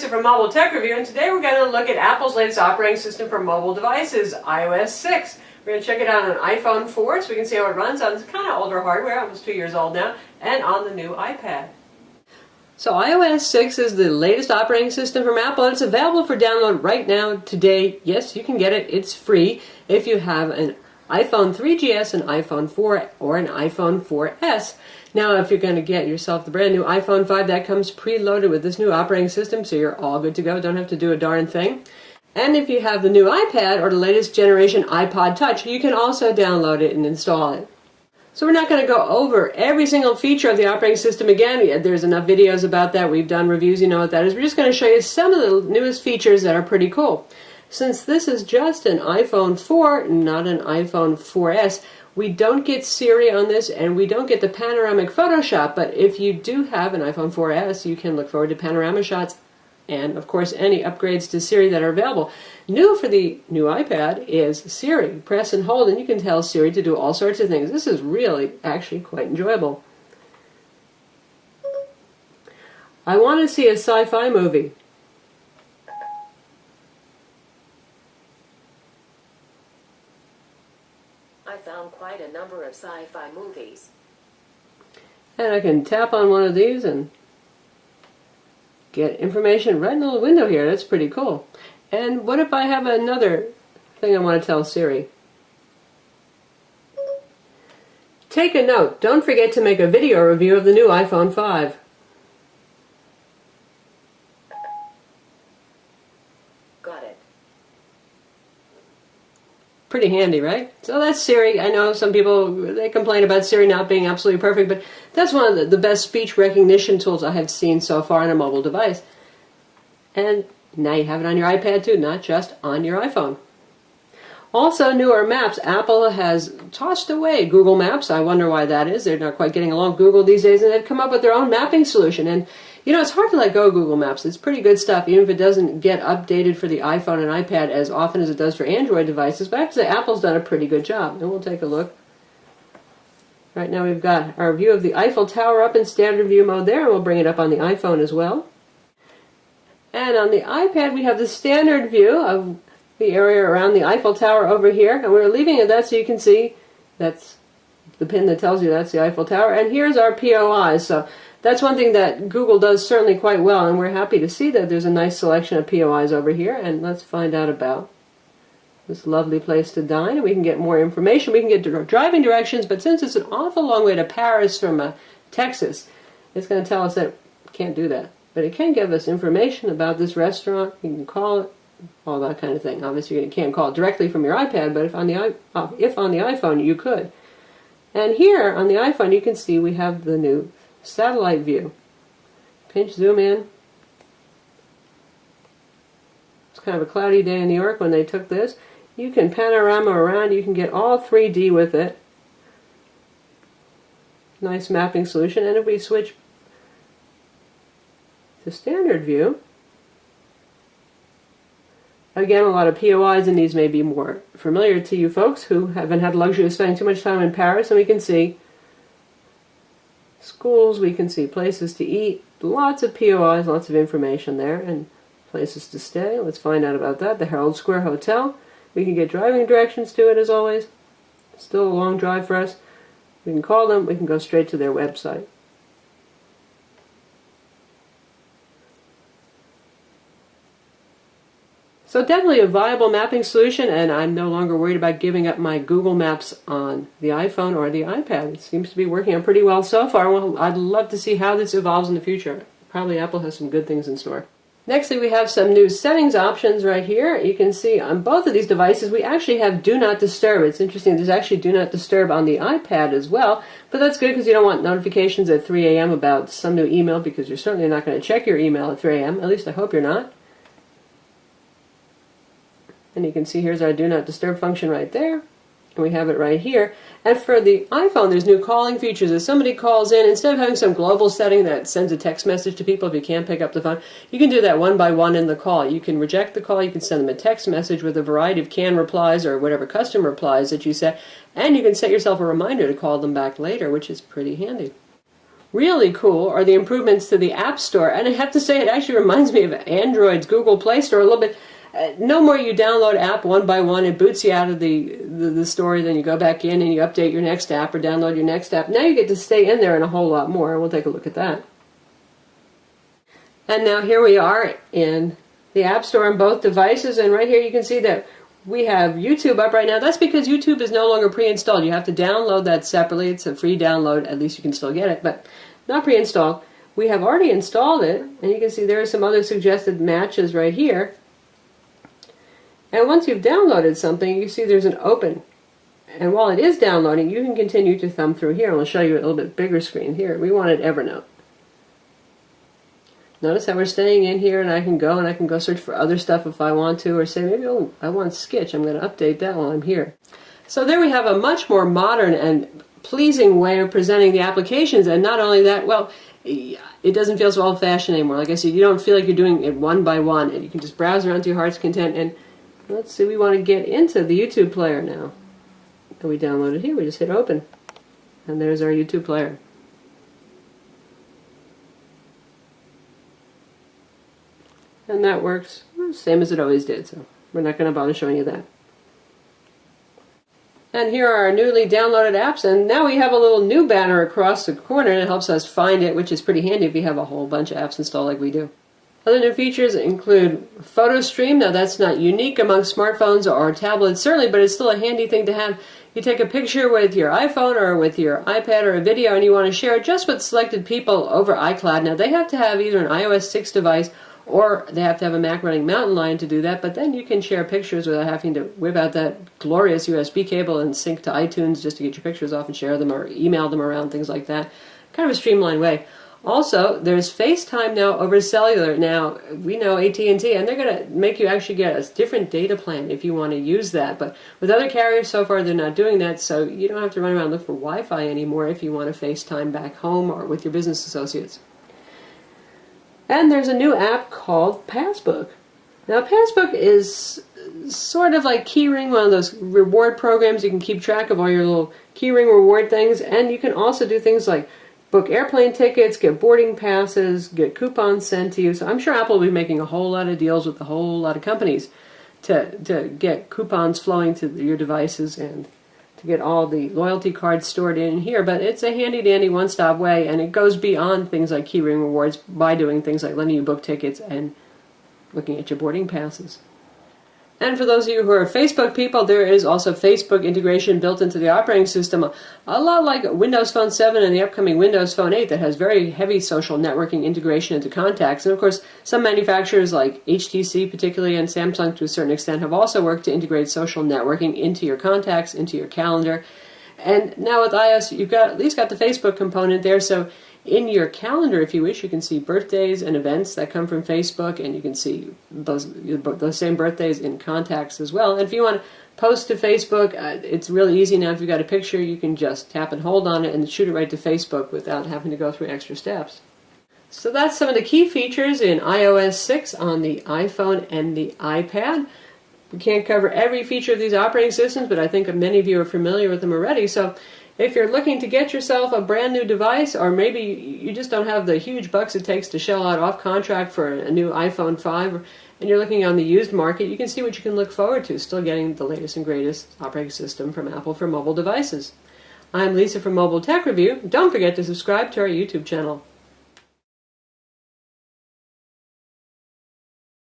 Lisa from Mobile Tech Review, and today we're going to look at Apple's latest operating system for mobile devices, iOS 6. We're going to check it out on an iPhone 4 so we can see how it runs on kind of older hardware, almost 2 years old now, and on the new iPad. So iOS 6 is the latest operating system from Apple, and it's available for download right now today. Yes, you can get it. It's free if you have an iPhone 3GS, an iPhone 4, or an iPhone 4S. Now, if you're going to get yourself the brand new iPhone 5, that comes preloaded with this new operating system, so you're all good to go. Don't have to do a darn thing. And if you have the new iPad or the latest generation iPod Touch, you can also download it and install it. So we're not going to go over every single feature of the operating system again. There's enough videos about that. We've done reviews, you know what that is. We're just going to show you some of the newest features that are pretty cool. Since this is just an iPhone 4, not an iPhone 4S, we don't get Siri on this, and we don't get the panoramic Photoshop, but if you do have an iPhone 4S, you can look forward to panorama shots and, of course, any upgrades to Siri that are available. New for the new iPad is Siri. Press and hold, and you can tell Siri to do all sorts of things. This is really, actually, quite enjoyable. I want to see a sci-fi movie. I found quite a number of sci-fi movies. And I can tap on one of these and get information right in the little window here. That's pretty cool. And what if I have another thing I want to tell Siri? Take a note. Don't forget to make a video review of the new iPhone 5. Got it. Pretty handy, right? So that's Siri. I know some people, they complain about Siri not being absolutely perfect, but that's one of the best speech recognition tools I have seen so far on a mobile device. And now you have it on your iPad too, not just on your iPhone. Also, newer maps. Apple has tossed away Google Maps. I wonder why that is. They're not quite getting along with Google these days, and they've come up with their own mapping solution. And you know, it's hard to let go of Google Maps. It's pretty good stuff, even if it doesn't get updated for the iPhone and iPad as often as it does for Android devices. But actually, Apple's done a pretty good job. And we'll take a look. Right now we've got our view of the Eiffel Tower up in standard view mode there, and we'll bring it up on the iPhone as well. And on the iPad, we have the standard view of the area around the Eiffel Tower over here. And we're leaving it that so you can see that's the pin that tells you that's the Eiffel Tower. And here's our POIs. So that's one thing that Google does certainly quite well, and we're happy to see that there's a nice selection of POIs over here. And let's find out about this lovely place to dine. We can get more information. We can get driving directions, but since it's an awful long way to Paris from Texas, it's going to tell us that we can't do that. But it can give us information about this restaurant. You can call it, all that kind of thing. Obviously, you can't call it directly from your iPad, but if on the iPhone, you could. And here on the iPhone, you can see we have the new satellite view. Pinch zoom in. It's kind of a cloudy day in New York when they took this. You can panorama around. You can get all 3D with it. Nice mapping solution. And if we switch to standard view, again, a lot of POIs, and these may be more familiar to you folks who haven't had the luxury of spending too much time in Paris. And we can see schools, we can see places to eat, lots of POIs, lots of information there, and places to stay. Let's find out about that. The Herald Square Hotel. We can get driving directions to it as always. Still a long drive for us. We can call them. We can go straight to their website. So definitely a viable mapping solution, and I'm no longer worried about giving up my Google Maps on the iPhone or the iPad. It seems to be working out pretty well so far. Well, I'd love to see how this evolves in the future. Probably Apple has some good things in store. Nextly, we have some new settings options right here. You can see on both of these devices, we actually have Do Not Disturb. It's interesting, there's actually Do Not Disturb on the iPad as well, but that's good because you don't want notifications at 3 a.m. about some new email, because you're certainly not going to check your email at 3 a.m. At least I hope you're not. And you can see here's our Do Not Disturb function right there. And we have it right here. And for the iPhone, there's new calling features. If somebody calls in, instead of having some global setting that sends a text message to people if you can't pick up the phone, you can do that one by one in the call. You can reject the call, you can send them a text message with a variety of canned replies or whatever custom replies that you set, and you can set yourself a reminder to call them back later, which is pretty handy. really cool are the improvements to the App Store. And I have to say, it actually reminds me of Android's Google Play Store a little bit. No more you download app one by one, it boots you out of the store, then you go back in and you update your next app or download your next app. Now you get to stay in there and a whole lot more, and we'll take a look at that. And now here we are in the App Store on both devices, and right here you can see that we have YouTube up right now. That's because YouTube is no longer pre-installed. You have to download that separately. It's a free download, at least you can still get it, but not pre-installed. We have already installed it, and you can see there are some other suggested matches right here. And once you've downloaded something, you see there's an open. And while it is downloading, you can continue to thumb through here. And I'll show you a little bit bigger screen here. We wanted Evernote. Notice how we're staying in here, and I can go search for other stuff if I want to, or say maybe, oh, I want Sketch. I'm going to update that while I'm here. So there we have a much more modern and pleasing way of presenting the applications. And not only that, well, it doesn't feel so old-fashioned anymore. Like I said, you don't feel like you're doing it one by one, and you can just browse around to your heart's content. And let's see, we want to get into the YouTube player now. And we download it here, we just hit open. And there's our YouTube player. And that works same as it always did, so we're not going to bother showing you that. And here are our newly downloaded apps, and now we have a little new banner across the corner, and it helps us find it, which is pretty handy if you have a whole bunch of apps installed like we do. Other new features include Photo Stream. Now that's not unique among smartphones or tablets, certainly, but it's still a handy thing to have. You take a picture with your iPhone or with your iPad or a video and you want to share it just with selected people over iCloud. Now they have to have either an iOS 6 device or they have to have a Mac running Mountain Lion to do that, but then you can share pictures without having to whip out that glorious USB cable and sync to iTunes just to get your pictures off and share them or email them around, things like that. Kind of a streamlined way. Also, there's FaceTime now over cellular. Now, we know AT&T, and they're going to make you actually get a different data plan if you want to use that. But with other carriers, so far, they're not doing that, so you don't have to run around and look for Wi-Fi anymore if you want to FaceTime back home or with your business associates. And there's a new app called Passbook. Now, Passbook is sort of like Keyring, one of those reward programs. You can keep track of all your little Keyring reward things, and you can also do things like book airplane tickets, get boarding passes, get coupons sent to you. So I'm sure Apple will be making a whole lot of deals with a whole lot of companies to get coupons flowing to your devices and to get all the loyalty cards stored in here. But it's a handy-dandy one-stop way, and it goes beyond things like Keyring rewards by doing things like letting you book tickets and looking at your boarding passes. And for those of you who are Facebook people, there is also Facebook integration built into the operating system, a lot like Windows Phone 7 and the upcoming Windows Phone 8 that has very heavy social networking integration into contacts. And of course, some manufacturers like HTC particularly and Samsung to a certain extent have also worked to integrate social networking into your contacts, into your calendar. And now with iOS, you've got at least got the Facebook component there, so in your calendar, if you wish, you can see birthdays and events that come from Facebook, and you can see those same birthdays in contacts as well. And if you want to post to Facebook, it's really easy now. If you've got a picture, you can just tap and hold on it and shoot it right to Facebook without having to go through extra steps. So that's some of the key features in iOS 6 on the iPhone and the iPad. We can't cover every feature of these operating systems, but I think many of you are familiar with them already. So if you're looking to get yourself a brand new device, or maybe you just don't have the huge bucks it takes to shell out off contract for a new iPhone 5, and you're looking on the used market, you can see what you can look forward to, still getting the latest and greatest operating system from Apple for mobile devices. I'm Lisa from Mobile Tech Review. Don't forget to subscribe to our YouTube channel.